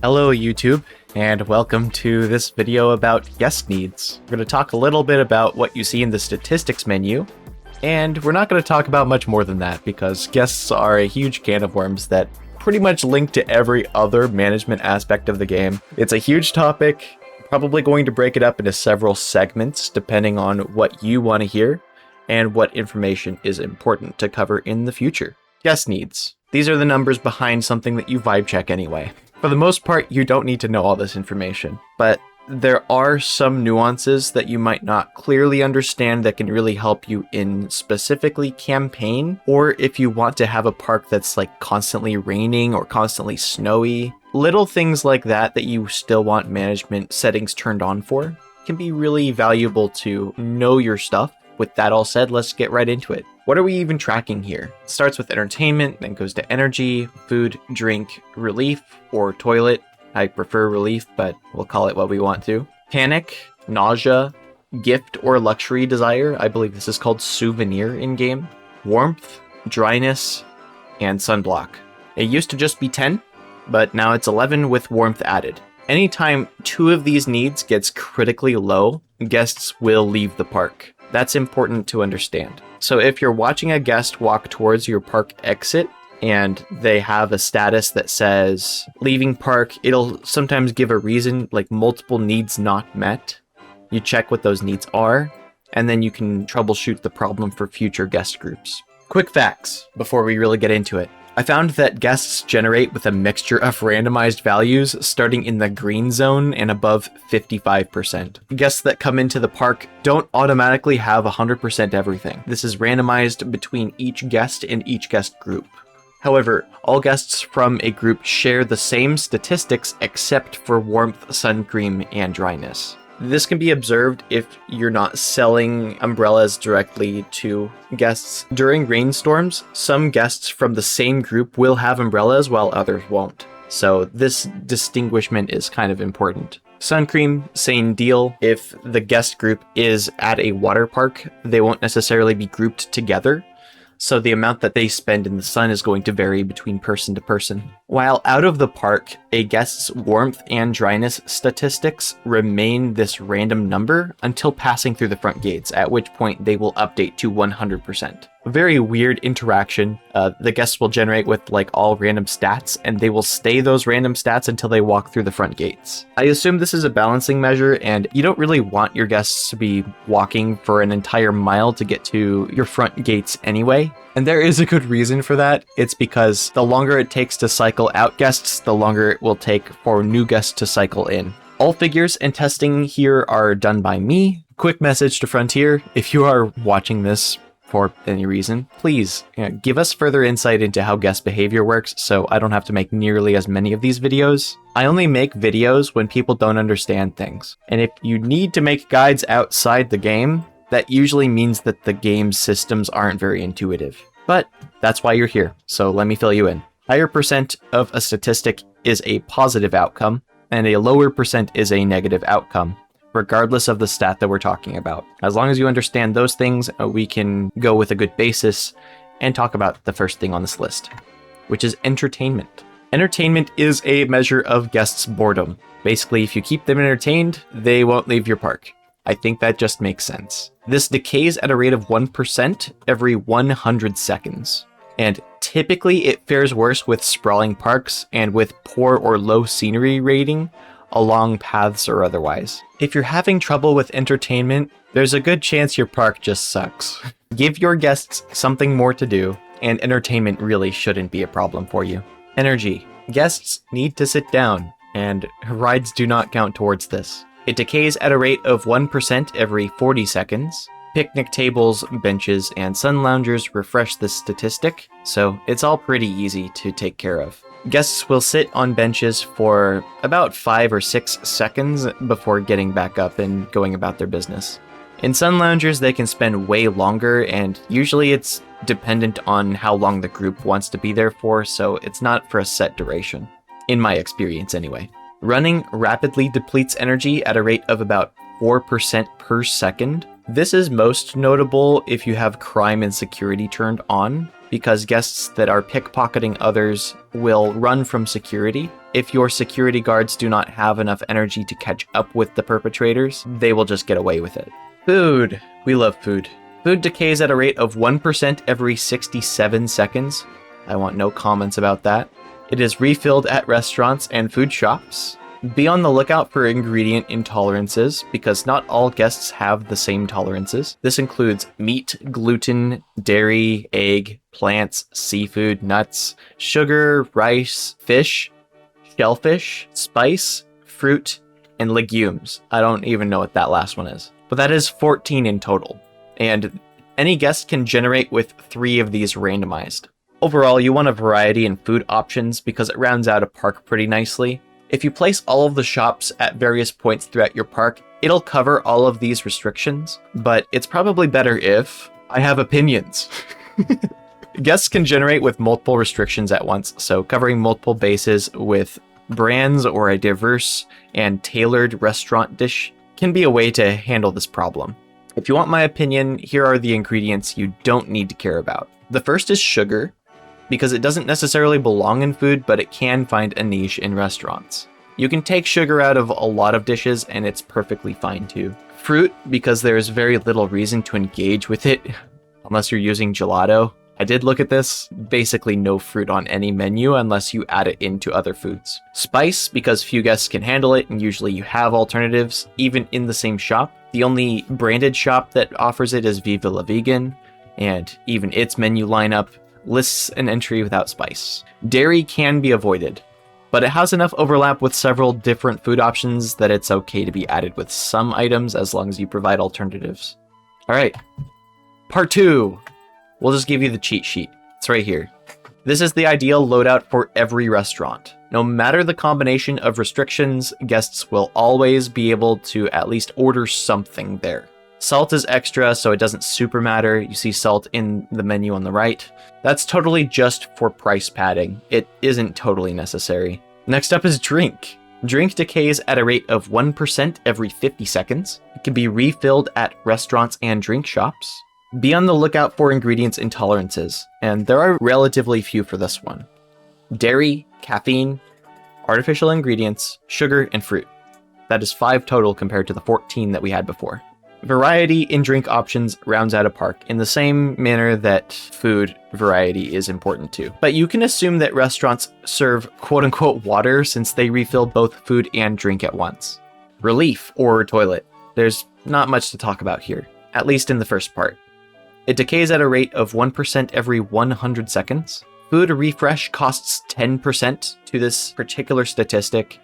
Hello YouTube, and welcome to this video about guest needs. We're going to talk a little bit about what you see in the statistics menu, and we're not going to talk about much more than that because guests are a huge can of worms that pretty much link to every other management aspect of the game. It's a huge topic, probably going to break it up into several segments depending on what you want to hear and what information is important to cover in the future. Guest needs. These are the numbers behind something that you vibe check anyway. For the most part, you don't need to know all this information, but there are some nuances that you might not clearly understand that can really help you in specifically campaign, or if you want to have a park that's like constantly raining or constantly snowy. Little things like that you still want management settings turned on for can be really valuable to know your stuff. With that all said, let's get right into it. What are we even tracking here? It starts with entertainment, then goes to energy, food, drink, relief, or toilet. I prefer relief, but we'll call it what we want to. Panic, nausea, gift or luxury desire. I believe this is called Souvenir in-game. Warmth, dryness, and sunblock. It used to just be 10, but now it's 11 with warmth added. Anytime 2 of these needs gets critically low, guests will leave the park. That's important to understand. So if you're watching a guest walk towards your park exit and they have a status that says leaving park, it'll sometimes give a reason like multiple needs not met. You check what those needs are, and then you can troubleshoot the problem for future guest groups. Quick facts before we really get into it. I found that guests generate with a mixture of randomized values starting in the green zone and above 55%. Guests that come into the park don't automatically have 100% everything. This is randomized between each guest and each guest group. However, all guests from a group share the same statistics except for warmth, sun cream, and dryness. This can be observed if you're not selling umbrellas directly to guests. During rainstorms, some guests from the same group will have umbrellas while others won't. So this distinguishment is kind of important. Sun cream, same deal. If the guest group is at a water park, they won't necessarily be grouped together. So the amount that they spend in the sun is going to vary between person to person. While out of the park, a guest's warmth and dryness statistics remain this random number until passing through the front gates, at which point they will update to 100%. A very weird interaction. The guests will generate with like all random stats, and they will stay those random stats until they walk through the front gates. I assume this is a balancing measure, and you don't really want your guests to be walking for an entire mile to get to your front gates anyway. And there is a good reason for that. It's because the longer it takes to cycle out guests, the longer it will take for new guests to cycle in. All figures and testing here are done by me. Quick message to Frontier, if you are watching this for any reason, please give us further insight into how guest behavior works so I don't have to make nearly as many of these videos. I only make videos when people don't understand things. And if you need to make guides outside the game, that usually means that the game's systems aren't very intuitive. But that's why you're here, so let me fill you in. Higher percent of a statistic is a positive outcome, and a lower percent is a negative outcome, regardless of the stat that we're talking about. As long as you understand those things, we can go with a good basis and talk about the first thing on this list, which is entertainment. Entertainment is a measure of guests' boredom. Basically, if you keep them entertained, they won't leave your park. I think that just makes sense. This decays at a rate of 1% every 100 seconds. And typically it fares worse with sprawling parks and with poor or low scenery rating along paths or otherwise. If you're having trouble with entertainment, there's a good chance your park just sucks. Give your guests something more to do, and entertainment really shouldn't be a problem for you. Energy. Guests need to sit down, and rides do not count towards this. It decays at a rate of 1% every 40 seconds. Picnic tables, benches, and sun loungers refresh this statistic, so it's all pretty easy to take care of. Guests will sit on benches for about 5 or 6 seconds before getting back up and going about their business. In sun loungers, they can spend way longer, and usually it's dependent on how long the group wants to be there for, so it's not for a set duration. In my experience, anyway. Running rapidly depletes energy at a rate of about 4% per second. This is most notable if you have crime and security turned on, because guests that are pickpocketing others will run from security. If your security guards do not have enough energy to catch up with the perpetrators, they will just get away with it. Food. We love food. Food decays at a rate of 1% every 67 seconds. I want no comments about that. It is refilled at restaurants and food shops. Be on the lookout for ingredient intolerances, because not all guests have the same tolerances. This includes meat, gluten, dairy, egg, plants, seafood, nuts, sugar, rice, fish, shellfish, spice, fruit, and legumes. I don't even know what that last one is. But that is 14 in total. And any guest can generate with 3 of these randomized. Overall, you want a variety in food options because it rounds out a park pretty nicely. If you place all of the shops at various points throughout your park, it'll cover all of these restrictions, but it's probably better if I have opinions. Guests can generate with multiple restrictions at once, so covering multiple bases with brands or a diverse and tailored restaurant dish can be a way to handle this problem. If you want my opinion, here are the ingredients you don't need to care about. The first is sugar, because it doesn't necessarily belong in food, but it can find a niche in restaurants. You can take sugar out of a lot of dishes and it's perfectly fine too. Fruit, because there's very little reason to engage with it unless you're using gelato. I did look at this, basically no fruit on any menu unless you add it into other foods. Spice, because few guests can handle it and usually you have alternatives, even in the same shop. The only branded shop that offers it is Viva La Vegan, and even its menu lineup lists an entry without spice. Dairy can be avoided, but it has enough overlap with several different food options that it's okay to be added with some items as long as you provide alternatives. Alright, part 2. We'll just give you the cheat sheet. It's right here. This is the ideal loadout for every restaurant. No matter the combination of restrictions, guests will always be able to at least order something there. Salt is extra, so it doesn't super matter. You see salt in the menu on the right. That's totally just for price padding. It isn't totally necessary. Next up is drink. Drink decays at a rate of 1% every 50 seconds. It can be refilled at restaurants and drink shops. Be on the lookout for ingredients intolerances, and there are relatively few for this one. Dairy, caffeine, artificial ingredients, sugar, and fruit. That is 5 total compared to the 14 that we had before. Variety in drink options rounds out a park in the same manner that food variety is important too. But you can assume that restaurants serve quote-unquote water since they refill both food and drink at once. Relief, or toilet. There's not much to talk about here, at least in the first part. It decays at a rate of 1% every 100 seconds. Food refresh costs 10% to this particular statistic,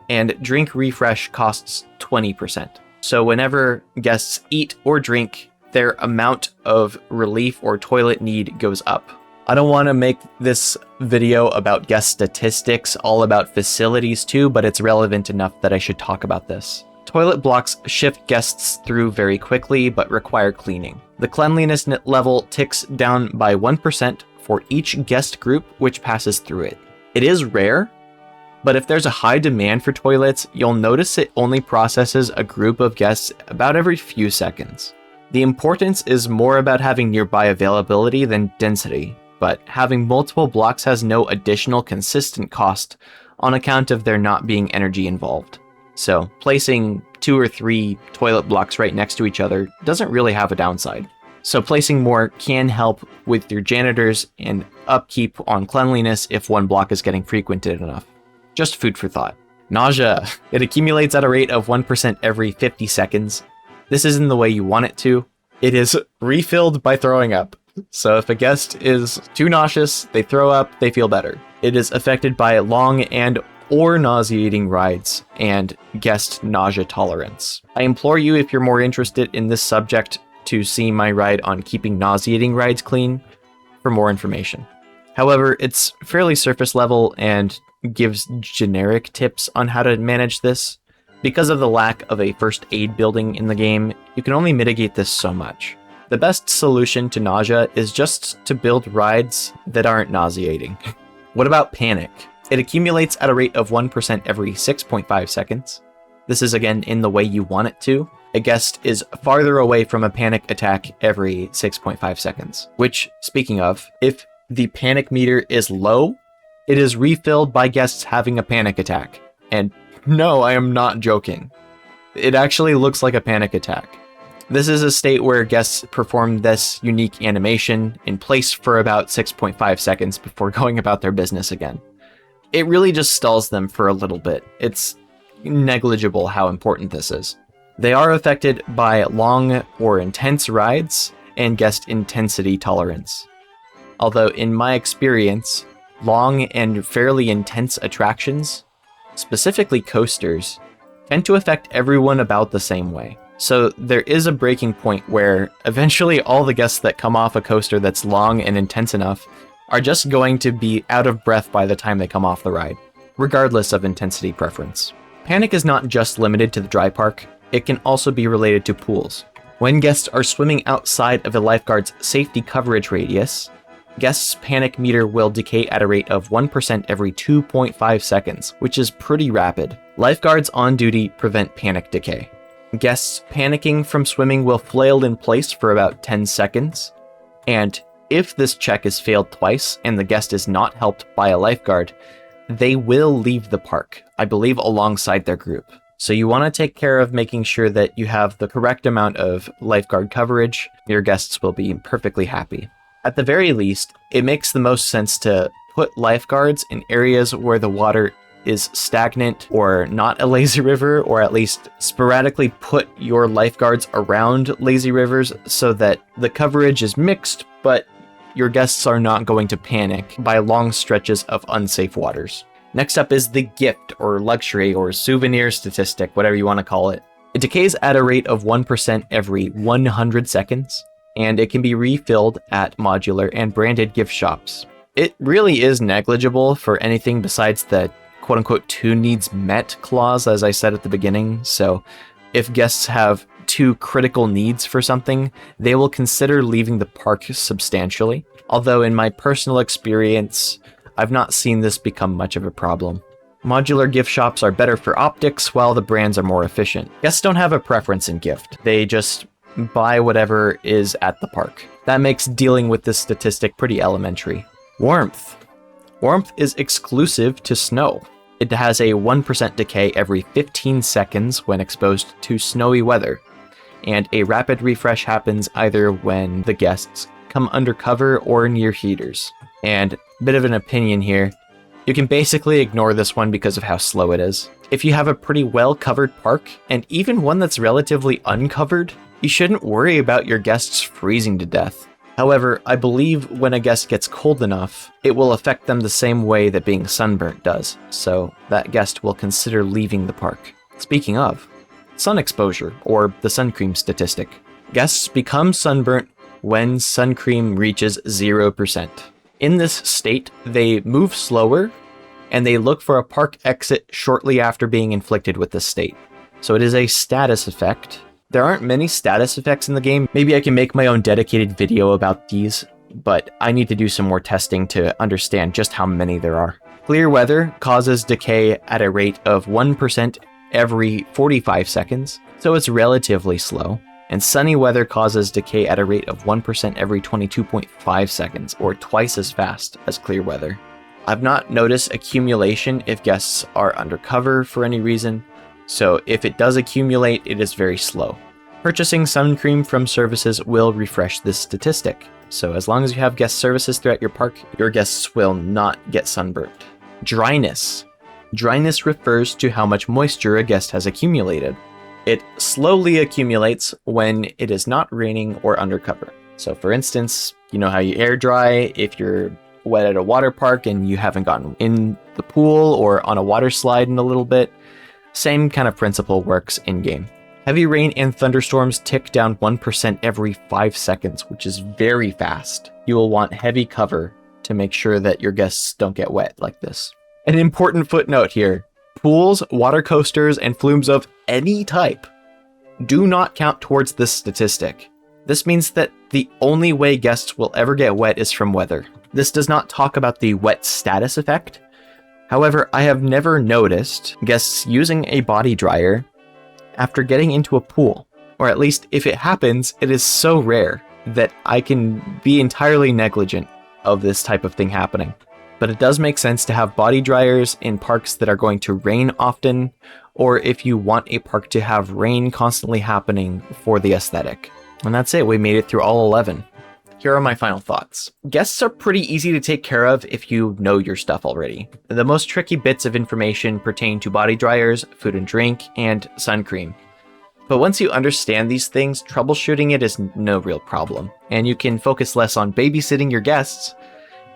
and drink refresh costs 20%. So whenever guests eat or drink, their amount of relief or toilet need goes up. I don't want to make this video about guest statistics all about facilities too, but it's relevant enough that I should talk about this. Toilet blocks shift guests through very quickly, but require cleaning. The cleanliness level ticks down by 1% for each guest group which passes through it. It is rare, but if there's a high demand for toilets, you'll notice it only processes a group of guests about every few seconds. The importance is more about having nearby availability than density, but having multiple blocks has no additional consistent cost on account of there not being energy involved. So placing 2 or 3 toilet blocks right next to each other doesn't really have a downside. So placing more can help with your janitors and upkeep on cleanliness if one block is getting frequented enough. Just food for thought. Nausea. It accumulates at a rate of 1% every 50 seconds. This isn't the way you want it to. It is refilled by throwing up. So if a guest is too nauseous, they throw up, they feel better. It is affected by long and or nauseating rides and guest nausea tolerance. I implore you, if you're more interested in this subject, to see my ride on keeping nauseating rides clean for more information. However, it's fairly surface level and gives generic tips on how to manage this. Because of the lack of a first aid building in the game, you can only mitigate this so much. The best solution to nausea is just to build rides that aren't nauseating. What about panic? It accumulates at a rate of 1% every 6.5 seconds. This is again in the way you want it to. A guest is farther away from a panic attack every 6.5 seconds. Which, speaking of, if the panic meter is low, it is refilled by guests having a panic attack. And no, I am not joking. It actually looks like a panic attack. This is a state where guests perform this unique animation in place for about 6.5 seconds before going about their business again. It really just stalls them for a little bit. It's negligible how important this is. They are affected by long or intense rides and guest intensity tolerance. Although in my experience, long and fairly intense attractions, specifically coasters, tend to affect everyone about the same way. So there is a breaking point where eventually all the guests that come off a coaster that's long and intense enough are just going to be out of breath by the time they come off the ride, regardless of intensity preference. Panic is not just limited to the dry park, it can also be related to pools. When guests are swimming outside of a lifeguard's safety coverage radius, guests' panic meter will decay at a rate of 1% every 2.5 seconds, which is pretty rapid. Lifeguards on duty prevent panic decay. Guests panicking from swimming will flail in place for about 10 seconds, and if this check is failed twice and the guest is not helped by a lifeguard, they will leave the park, I believe alongside their group. So you want to take care of making sure that you have the correct amount of lifeguard coverage. Your guests will be perfectly happy. At the very least, it makes the most sense to put lifeguards in areas where the water is stagnant or not a lazy river, or at least sporadically put your lifeguards around lazy rivers so that the coverage is mixed, but your guests are not going to panic by long stretches of unsafe waters. Next up is the gift or luxury or souvenir statistic, whatever you want to call it. It decays at a rate of 1% every 100 seconds, and it can be refilled at modular and branded gift shops. It really is negligible for anything besides the quote-unquote two needs met clause, as I said at the beginning. So if guests have two critical needs for something, they will consider leaving the park substantially. Although in my personal experience, I've not seen this become much of a problem. Modular gift shops are better for optics, while the brands are more efficient. Guests don't have a preference in gift. They just buy whatever is at the park. That makes dealing with this statistic pretty elementary. Warmth. Warmth is exclusive to snow. It has a 1% decay every 15 seconds when exposed to snowy weather, and a rapid refresh happens either when the guests come under cover or near heaters. And a bit of an opinion here, you can basically ignore this one because of how slow it is. If you have a pretty well-covered park, and even one that's relatively uncovered, you shouldn't worry about your guests freezing to death. However, I believe when a guest gets cold enough, it will affect them the same way that being sunburnt does, so that guest will consider leaving the park. Speaking of, sun exposure, or the sun cream statistic. Guests become sunburnt when sun cream reaches 0%. In this state, they move slower, and they look for a park exit shortly after being inflicted with this state. So it is a status effect. There aren't many status effects in the game. Maybe I can make my own dedicated video about these, but I need to do some more testing to understand just how many there are. Clear weather causes decay at a rate of 1% every 45 seconds, so it's relatively slow. And sunny weather causes decay at a rate of 1% every 22.5 seconds, or twice as fast as clear weather. I've not noticed accumulation if guests are undercover for any reason, so if it does accumulate, it is very slow. Purchasing sun cream from services will refresh this statistic, so as long as you have guest services throughout your park, your guests will not get sunburnt. Dryness. Dryness refers to how much moisture a guest has accumulated. It slowly accumulates when it is not raining or undercover. So for instance, you know how you air dry if you're wet at a water park and you haven't gotten in the pool or on a water slide in a little bit? Same kind of principle works in-game. Heavy rain and thunderstorms tick down 1% every 5 seconds, which is very fast. You will want heavy cover to make sure that your guests don't get wet like this. An important footnote here. Pools, water coasters, and flumes of any type do not count towards this statistic. This means that the only way guests will ever get wet is from weather. This does not talk about the wet status effect. However, I have never noticed guests using a body dryer after getting into a pool, or at least if it happens, it is so rare that I can be entirely negligent of this type of thing happening. But it does make sense to have body dryers in parks that are going to rain often, or if you want a park to have rain constantly happening for the aesthetic. And that's it, we made it through all 11. Here are my final thoughts. Guests are pretty easy to take care of if you know your stuff already. The most tricky bits of information pertain to body dryers, food and drink, and sun cream. But once you understand these things, troubleshooting it is no real problem, and you can focus less on babysitting your guests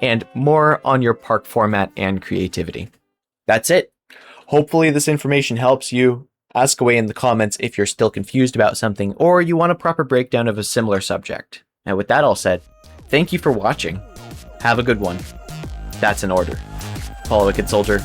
and more on your park format and creativity. That's it. Hopefully this information helps you. Ask away in the comments if you're still confused about something or you want a proper breakdown of a similar subject. And with that all said, thank you for watching. Have a good one. That's an order. Follow Wicked Soldier.